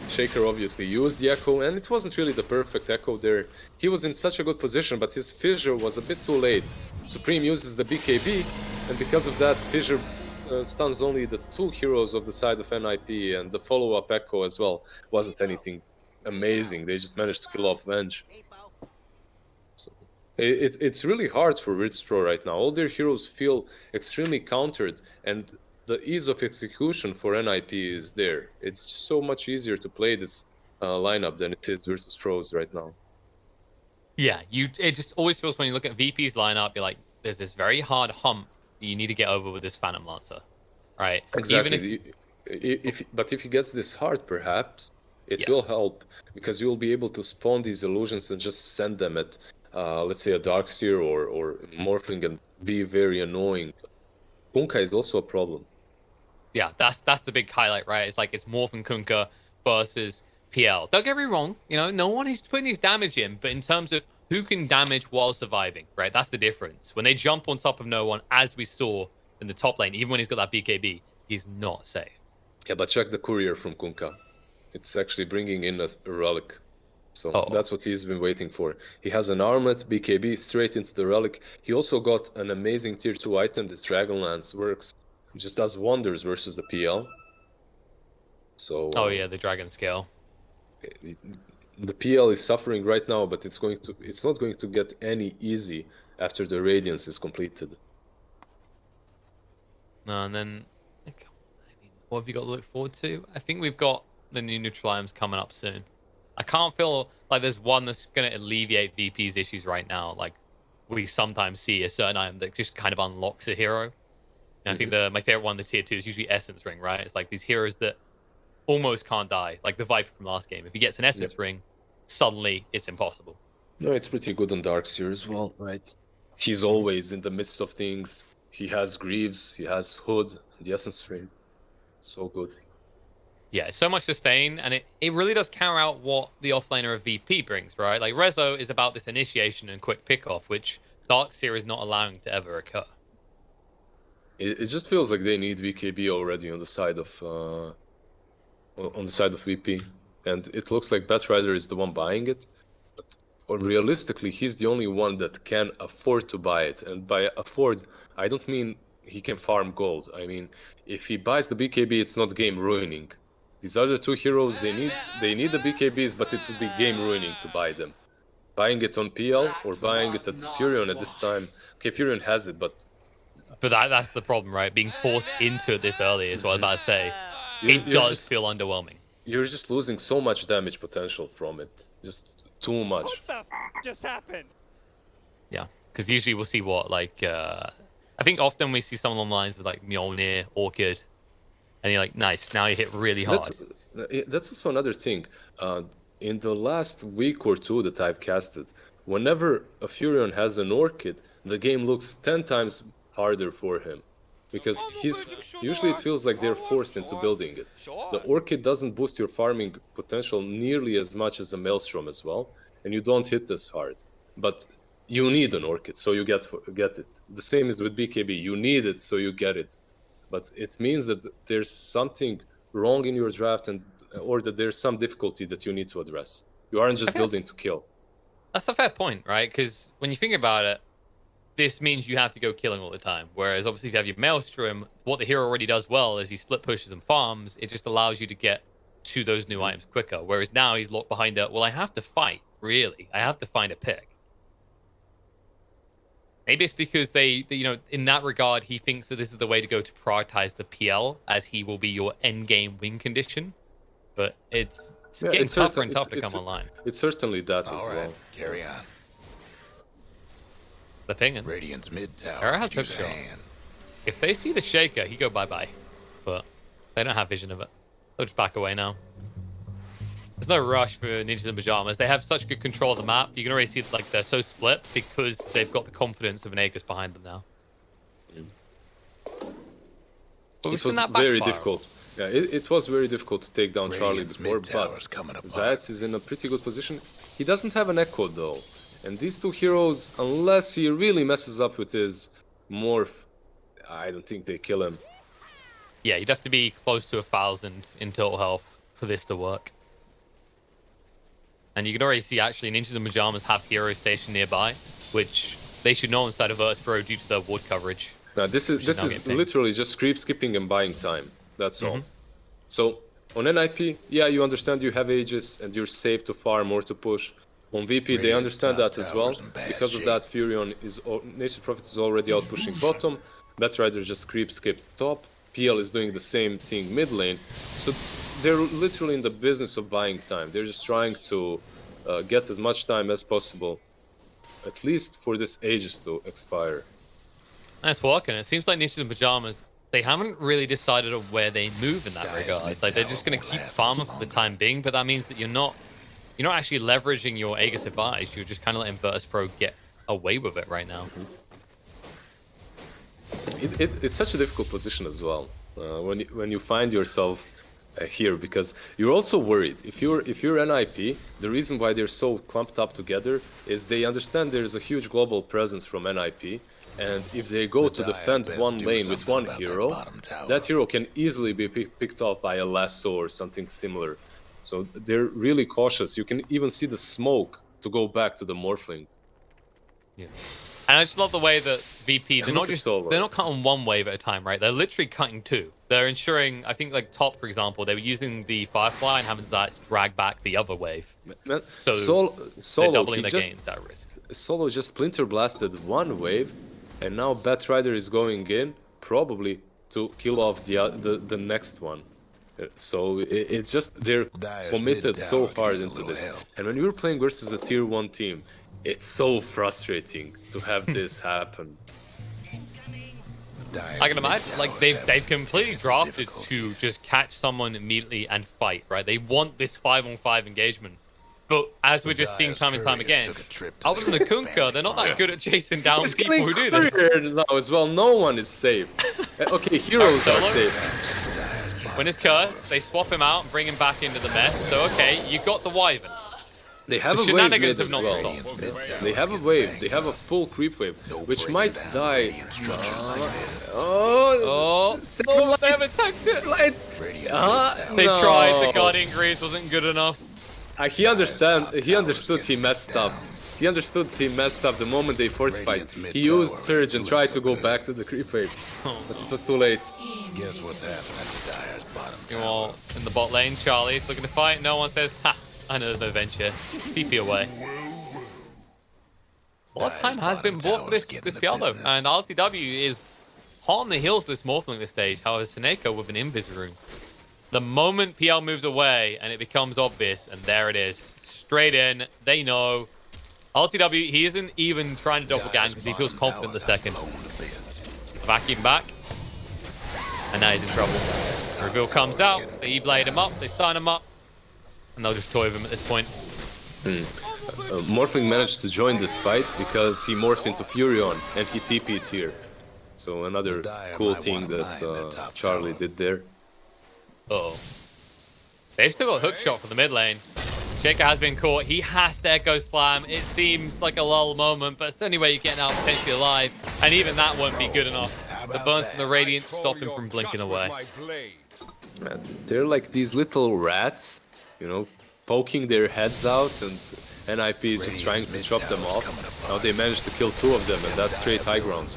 B: Shaker obviously used the echo, and it wasn't really the perfect echo there. He was in such a good position, but his Fissure was a bit too late. Supreme uses the BKB, and because of that, Fissure stuns only the 2 heroes of the side of NIP, and the follow-up echo as well wasn't anything amazing. They just managed to kill off Venge. So, it's really hard for Virtus.pro right now. All their heroes feel extremely countered, and the ease of execution for NIP is there. It's so much easier to play this lineup than it is Virtus.pro's right now.
A: Yeah, it just always feels when you look at VP's lineup, you're like, there's this very hard hump that you need to get over with this Phantom Lancer, right?
B: Exactly. But if he gets this hard, perhaps It will help because you'll be able to spawn these illusions and just send them at, let's say, a Darkseer or Morphling and be very annoying. Kunkka is also a problem.
A: Yeah, that's the big highlight, right? It's like it's Morph and Kunkka versus PL. Don't get me wrong, you know, no one is putting his damage in, but in terms of who can damage while surviving, right? That's the difference. When they jump on top of no one, as we saw in the top lane, even when he's got that BKB, he's not safe.
B: Yeah, but check the courier from Kunkka. It's actually bringing in a relic. So that's what he's been waiting for. He has an armlet, BKB, straight into the relic. He also got an amazing tier 2 item. This Dragonlance works. It just does wonders versus the PL. So
A: oh yeah, the Dragon Scale.
B: The PL is suffering right now, but it's not going to get any easy after the Radiance is completed.
A: And then, I mean, what have you got to look forward to? I think we've got the new neutral items coming up soon. I can't feel like there's one that's going to alleviate VP's issues right now. Like we sometimes see a certain item that just kind of unlocks a hero. And I think my favorite one, the tier 2, is usually Essence Ring, right? It's like these heroes that almost can't die, like the Viper from last game. If he gets an Essence Ring, suddenly it's impossible.
B: No, it's pretty good on Darkseer as well, right? He's always in the midst of things. He has Greaves, he has Hood, the Essence Ring. So good.
A: Yeah, so much sustain, and it really does counter out what the offlaner of VP brings, right? Like Rezo is about this initiation and quick pick-off, which Darkseer is not allowing to ever occur.
B: It just feels like they need BKB already on the side of VP, and it looks like Batrider is the one buying it. But realistically, he's the only one that can afford to buy it, and by afford, I don't mean he can farm gold. I mean, if he buys the BKB, it's not game ruining. These other two heroes, they need the BKBs, but it would be game ruining to buy them. Buying it on PL or buying it at Furion at this time. Okay, Furion has it, but
A: that's the problem, right? Being forced into it this early is what I was about to say. It does feel underwhelming.
B: You're just losing so much damage potential from it. Just too much.
E: What the just happened?
A: Yeah, because usually we'll see what, like, I think often we see someone on lines with, like, Mjolnir, Orchid, and you're like, nice, now you hit really hard.
B: That's also another thing. In the last week or two that I've casted, whenever a Furion has an Orchid, the game looks 10 times harder for him. Because usually it feels like they're forced into building it. The Orchid doesn't boost your farming potential nearly as much as a Maelstrom as well, and you don't hit as hard. But you need an Orchid, so you get it. The same is with BKB. You need it, so you get it. But it means that there's something wrong in your draft, or that there's some difficulty that you need to address. You aren't just building to kill.
A: That's a fair point, right? Because when you think about it, this means you have to go killing all the time. Whereas obviously if you have your Maelstrom, what the hero already does well is he split pushes and farms. It just allows you to get to those new items quicker. Whereas now he's locked behind it. Well, I have to fight, really. I have to find a pick. Maybe it's because they, you know, in that regard, he thinks that this is the way to go to prioritize the PL, as he will be your end game win condition. But it's getting tougher and tougher to come online.
B: It's certainly that
C: All
B: as
C: right,
B: well.
C: carry on.
A: The pinging.
C: Radiant's mid tower.
A: Era has
C: could use
A: hook
C: a
A: shot.
C: hand.
A: If they see the Shaker, he go bye-bye. But they don't have vision of it. They'll just back away now. There's no rush for Ninjas in Pyjamas. They have such good control of the map. You can already see like they're so split because they've got the confidence of an Aegis behind them now. But
B: It was very difficult. Yeah, it was very difficult to take down Charlie
C: Radiant's
B: before,
C: mid-tower's
B: but
C: coming apart.
B: Zayats is in a pretty good position. He doesn't have an Echo though. And these two heroes, unless he really messes up with his Morph, I don't think they kill him.
A: Yeah, you'd have to be close to 1,000 in total health for this to work. And you can already see actually Ninjas in Pyjamas have heroes stationed nearby, which they should know inside of Virtus.pro due to their ward coverage.
B: Now this is literally just creep skipping and buying time. That's all. So on NIP, yeah, you understand you have Aegis and you're safe to farm or to push. On VP, they understand that as well. Because of that, Furion is Nature's Prophet is already out pushing bottom. Batrider just creep skipped top. PL is doing the same thing mid lane. So they're literally in the business of buying time. They're just trying to get as much time as possible, at least for this Aegis to expire.
A: And it's working. It seems like Ninjas in Pyjamas, they haven't really decided on where they move in that regard. Like they're just going to keep farming for the time being, but that means that you're not actually leveraging your Aegis advantage. You're just kind of letting Virtus.pro get away with it right now.
B: It's such a difficult position as well when you find yourself here, because you're also worried. If you're NIP, the reason why they're so clumped up together is they understand there's a huge global presence from NIP, and if they go to defend one lane with one hero, that hero can easily be picked off by a lasso or something similar. So they're really cautious. You can even see the smoke to go back to the Morphling.
A: Yeah. And I just love the way that VP, they're not cutting one wave at a time, right? They're literally cutting two. They're ensuring, I think like top, for example, they were using the Firefly and having Zayt drag back the other wave.
B: Man,
A: so they're doubling their gains at risk.
B: Solo just splinter blasted one wave, and now Batrider is going in, probably to kill off the next one. So it's just, they're committed so hard into this. And when you're playing versus a tier 1 team, it's so frustrating to have this happen.
A: I can imagine, like they've completely drafted to just catch someone immediately and fight, right? They want this 5-on-5 engagement. But as we're just seeing time and time again, other than the Kunkka, they're not that good at chasing down people who do this.
B: Now as well, no one is safe. Okay, heroes are safe.
A: When it's cursed, they swap him out and bring him back into the mess. So okay, you got the Wyvern.
B: They have a wave mid as well. They have a wave. They have a full creep wave, which might die.
A: They have attacked it. They tried. The Guardian Greaves wasn't good enough.
B: He understood he messed up. He understood he messed up the moment they fortified. He used Surge and tried to go back to the creep wave, but it was too late.
C: Guess what's happening to Dyer's bottom tower?
A: Well, in the bot lane, Charlie's looking to fight. No one says, ha, I know there's no venture. TP away. Well, time has been bought for this PL though, and RTW is hot on the heels of this Morphling this stage. However, Seneko with an Invis rune. The moment PL moves away and it becomes obvious, and there it is. Straight in, they know. RTW, he isn't even trying to double gang because he feels confident the second. Vacuum back. And now he's in trouble. The reveal comes out, they E-blade him up, they stun him up, and they'll just toy with him at this point.
B: Morphling managed to join this fight because he morphed into Furion and he TP'd here. So another cool thing that Charlie did there.
A: Uh-oh. They've still got hook shot for the mid lane. Shaker has been caught. He has to Echo Slam. It seems like a lull moment, but it's the only way you're getting out potentially alive. And even that won't be good enough. The burns from the Radiant stop him from blinking away.
B: They're like these little rats, you know, poking their heads out, and NIP is just trying to chop them off. Now they managed to kill 2 of them, and that's straight high ground.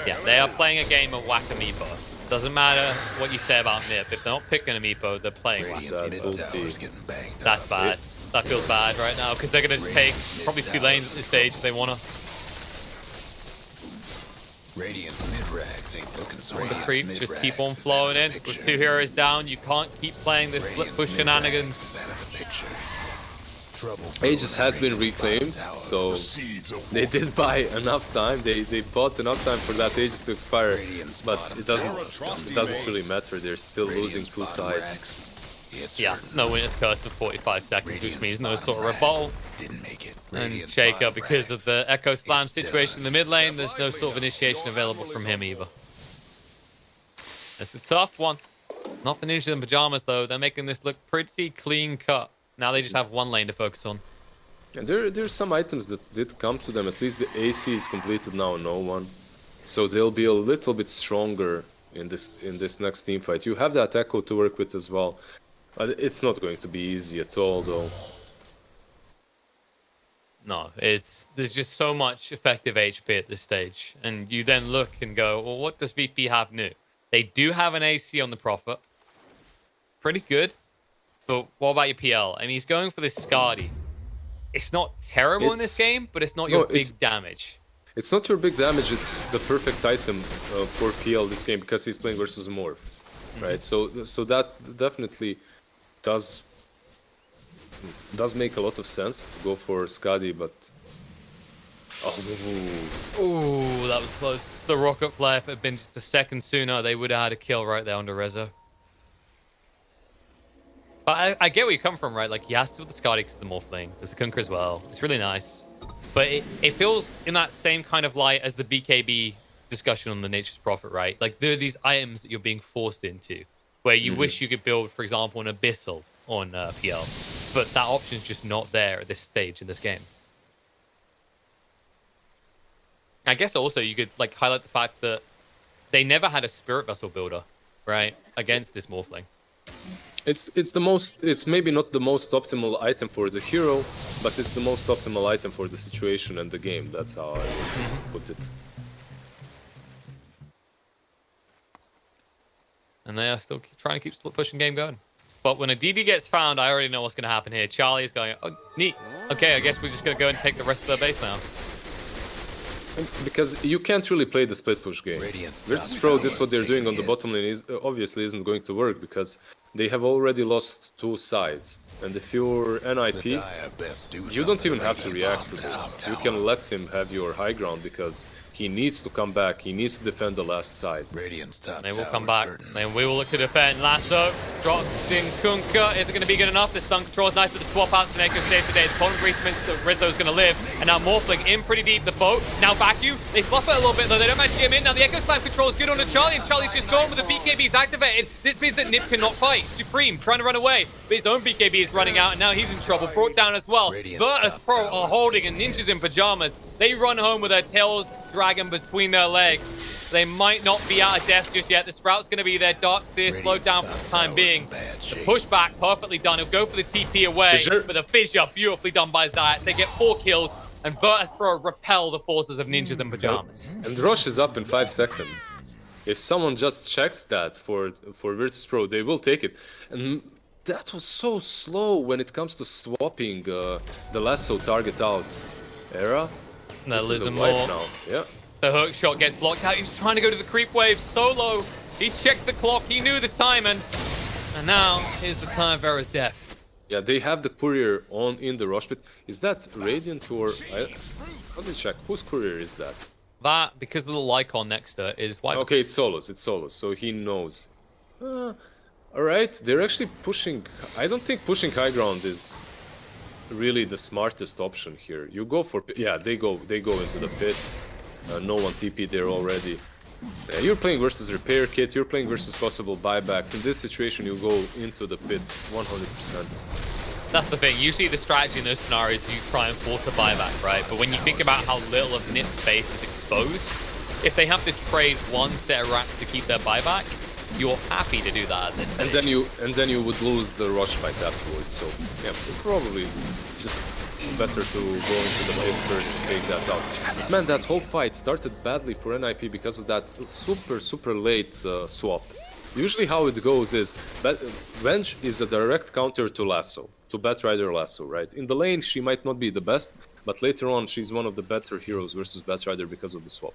A: Yeah, they are playing a game of Whack-A-Meepo. Doesn't matter what you say about Nip. If they're not picking a Meepo, they're playing Whack-A-Meepo. That's bad. That feels bad right now, because they're going to just take probably 2 lanes at this stage if they want to. The creeps just keep on flowing in. With 2 heroes down, you can't keep playing this split push shenanigans.
B: Aegis has been reclaimed, so they did buy enough time. They bought enough time for that Aegis to expire, but it doesn't really matter. They're still losing 2 sides.
A: Yeah, no win is cursed for 45 seconds, which means no sort of rebuttal. And Shaker, because of the Echo Slam situation in the mid lane, there's no sort of initiation available from him either. It's a tough one. Not for Ninjas and Pyjamas though. They're making this look pretty clean cut. Now they just have 1 lane to focus on.
B: And there's some items that did come to them. At least the AC is completed now, no one. So they'll be a little bit stronger in this next team fight. You have that Echo to work with as well. It's not going to be easy at all, though.
A: No, there's just so much effective HP at this stage. And you then look and go, well, what does VP have new? They do have an AC on the Prophet. Pretty good. But what about your PL? I mean, he's going for this Skadi. It's not terrible in this game, but it's not your big damage.
B: It's not your big damage. It's the perfect item for PL this game because he's playing versus Morph, right? So that definitely does make a lot of sense to go for Skadi, but Oh,
A: Ooh, that was close. The rocket flare, if it had been just a second sooner, they would have had a kill right there under Rezo. But I get where you come from, right? Like, he has to with the Scotty because of the Morphling. There's a Kunkka as well. It's really nice. But it feels in that same kind of light as the BKB discussion on the Nature's Prophet, right? Like, there are these items that you're being forced into where you wish you could build, for example, an Abyssal on PL. But that option's just not there at this stage in this game. I guess also you could, like, highlight the fact that they never had a Spirit Vessel builder, right? Against this Morphling.
B: It's maybe not the most optimal item for the hero, but it's the most optimal item for the situation and the game. That's how I would put it.
A: And they are still trying to keep split pushing game going. But when a DD gets found, I already know what's going to happen here. Charlie's going, oh, neat. Okay, I guess we're just going to go and take the rest of their base now.
B: Because you can't really play the split push game. Virtus.pro, this what they're doing on the bottom lane is obviously isn't going to work because they have already lost 2 sides. And if you're NIP, you don't even have to react to this. You can let him have your high ground because he needs to come back. He needs to defend the last side.
A: They will come back. Then we will look to defend. Lasso drops in Kunkka. Is it going to be good enough? The stun control is nice, but the swap out to Neko saves the day. The Colin Grease means that Rizzo's going to live. And now Morphling in pretty deep. The boat now vacuum. They fluff it a little bit though. They don't manage to get him in. Now the Echo Slam control is good on the Charlie, and Charlie's just gone with the BKBs activated. This means that Nip cannot fight. Supreme trying to run away, but his own BKB is running out, and now he's in trouble. Brought down as well. Virtus.pro are holding, and Ninjas in Pyjamas. They run home with their tails dragging between their legs. They might not be out of death just yet. The Sprout's going to be there. Dark Seer slowed down for the time being. The pushback, perfectly done. He'll go for the TP away, but the fissure, beautifully done by ZIS. They get 4 kills, and Virtus.pro repel the forces of Ninjas in Pyjamas.
B: And Rosh is up in 5 seconds. If someone just checks that for Virtus.pro, they will take it. And that was so slow when it comes to swapping the lasso target out. Era?
A: They're losing more.
B: Now. Yeah.
A: The hook shot gets blocked out. He's trying to go to the creep wave solo. He checked the clock. He knew the timing. And now, here's the time of Era's death.
B: Yeah, they have the courier on in the rush pit. Is that Radiant or... Let me check. Whose courier is that?
A: That, because of the little icon next to it, is why.
B: Okay, it's Solos. It's Solos, so he knows. Alright, they're actually pushing... I don't think pushing high ground is really the smartest option here. You go for... Yeah, they go into the pit. No one TP there already. You're playing versus repair kit, you're playing versus possible buybacks. In this situation, you go into the pit 100%.
A: That's the thing. Usually the strategy in those scenarios, you try and force a buyback, right? But when you think about how little of Nip's base is exposed, if they have to trade one set of racks to keep their buyback, you're happy to do that at this stage.
B: And then you would lose the rush fight afterwards. So yeah, probably just better to go into the pit first and take that out. Man, that whole fight started badly for NIP because of that super late swap. Usually how it goes is Venge is a direct counter to Lasso, to Batrider Lasso, right? In the lane she might not be the best, but later on she's one of the better heroes versus Batrider because of the swap.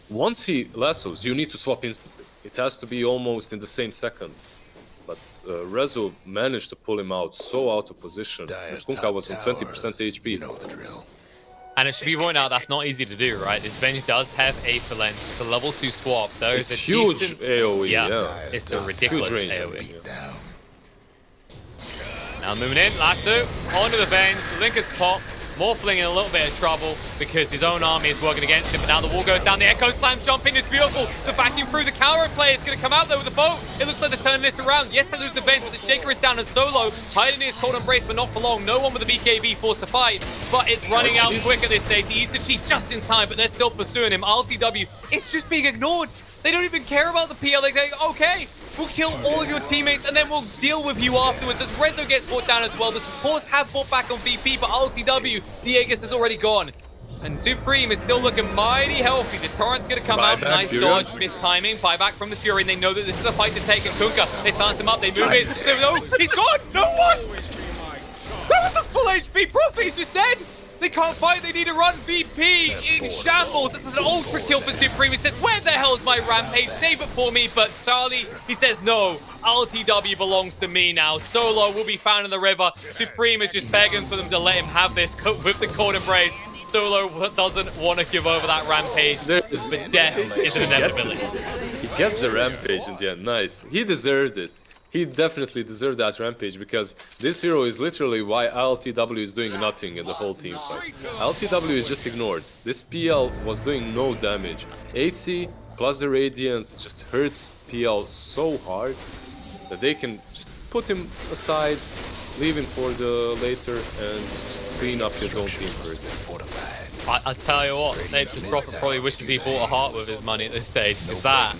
B: Once he lassos, you need to swap instantly. It has to be almost in the same second. But Rezo managed to pull him out so out of position. Kunkka was on 20% HP.
C: You know the drill.
A: And it should be pointed out that's not easy to do, right? This Venge does have A for lens. It's a level 2 swap.
B: It's a huge AoE, yeah.
A: It's a ridiculous AoE.
C: Down.
A: Now moving in, Lasso, onto the Venge, Linker's pop. Morphling in a little bit of trouble because his own army is working against him, but now the wall goes down. The Echo Slam jump in is beautiful. The vacuum through the counter play is going to come out there with the boat. It looks like they're turning this around. Yes, they lose the Venge, but the Shaker is down and solo. Hiding his cold embrace, but not for long. No one with the BKB forced to fight, but it's running out quick at this stage. He used the cheese just in time, but they're still pursuing him. RTW, it's just being ignored. They don't even care about the PL. They say, okay, we'll kill all of your teammates and then we'll deal with you afterwards. As Rezo gets brought down as well. The supports have brought back on VP, but RTW, the Aegis is already gone. And Supreme is still looking mighty healthy. The Torrent's going to come out. Nice dodge, mistiming. Buyback from the Fury. And they know that this is a fight to take. And Kunkka, they silence him up. They move in. No, he's gone. No one. That was a full HP Prophet. He's just dead. They can't fight, they need to run. VP in shambles. This is an ultra kill for Supreme. He says, where the hell's my rampage? Save it for me. But Charlie, he says, no. RTW belongs to me now. Solo will be found in the river. Supreme is just begging for them to let him have this with the cold embrace. Solo doesn't want to give over that rampage, but death is an inevitability.
B: He gets the rampage in the end. Nice. He deserved it. He definitely deserved that rampage because this hero is literally why LTW is doing nothing in the whole team fight. LTW is just ignored. This PL was doing no damage. AC plus the Radiance just hurts PL so hard that they can just put him aside, leave him for the later, and just clean up his own team first.
A: I'll tell you what, Nature's Prophet probably wishes he bought a heart with his money at this stage. Because that,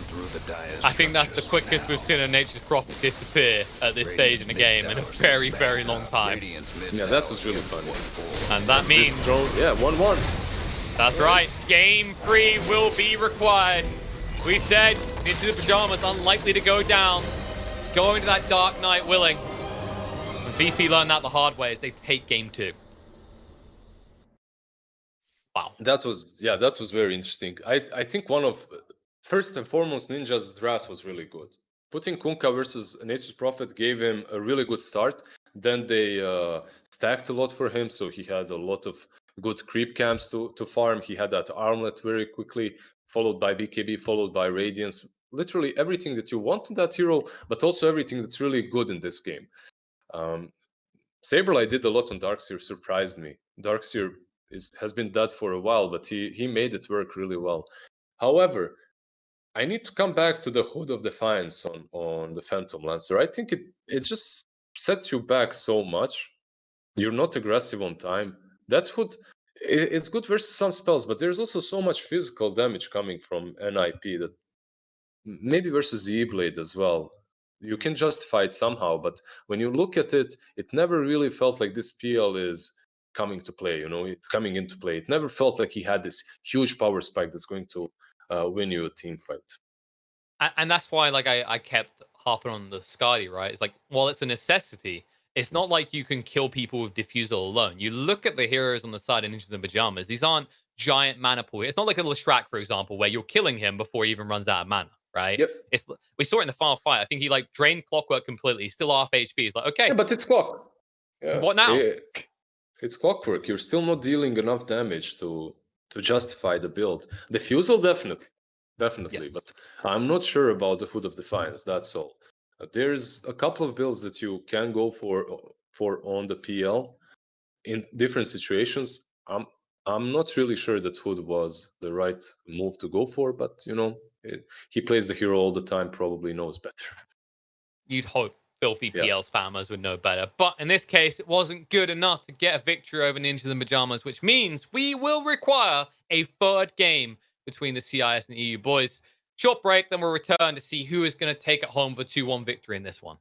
A: I think that's the quickest we've seen a Nature's Prophet disappear at this stage in the game in a very, very long time.
B: Yeah, that was really funny.
A: And that means...
B: Yeah, 1-1.
A: That's right. Game 3 will be required. We said Into the Pyjamas unlikely to go down. Going to that Dark Knight willing. And VP learned that the hard way as they take game 2. Wow.
B: That was very interesting. I think one of first and foremost Ninja's draft was really good. Putting Kunkka versus Nature's Prophet gave him a really good start. Then they stacked a lot for him, so he had a lot of good creep camps to farm. He had that armlet very quickly, followed by BKB, followed by Radiance. Literally everything that you want in that hero, but also everything that's really good in this game. Saberlight did a lot on Darkseer, surprised me. Darkseer has been dead for a while, but he made it work really well. However, I need to come back to the Hood of Defiance on the Phantom Lancer. I think it just sets you back so much. You're not aggressive on time. That Hood, it's good versus some spells, but there's also so much physical damage coming from NIP that maybe versus the E-Blade as well. You can justify it somehow, but when you look at it, it never really felt like this PL is coming to play, coming into play. It never felt like he had this huge power spike that's going to win you a team fight.
A: And that's why, like, I kept harping on the Skadi, right? It's like, while it's a necessity, it's not like you can kill people with Diffusal alone. You look at the heroes on the side in Ninjas and Pyjamas, these aren't giant mana pool. It's not like a Leshrac, for example, where you're killing him before he even runs out of mana, right?
B: Yep.
A: We saw it in the final fight. I think he, like, drained Clockwork completely. He's still half HP. He's like, okay.
B: Yeah, but it's Clock. Yeah.
A: What now?
B: It's Clockwork. You're still not dealing enough damage to justify the build. Diffusal, definitely. Yes. But I'm not sure about the Hood of Defiance, that's all. There's a couple of builds that you can go for on the PL in different situations. I'm not really sure that Hood was the right move to go for, but he plays the hero all the time, probably knows better.
A: You'd hope filthy PL spammers would know better. But in this case, it wasn't good enough to get a victory over Ninjas and Pyjamas, which means we will require a third game between the CIS and EU boys. Short break, then we'll return to see who is going to take it home for 2-1 victory in this one.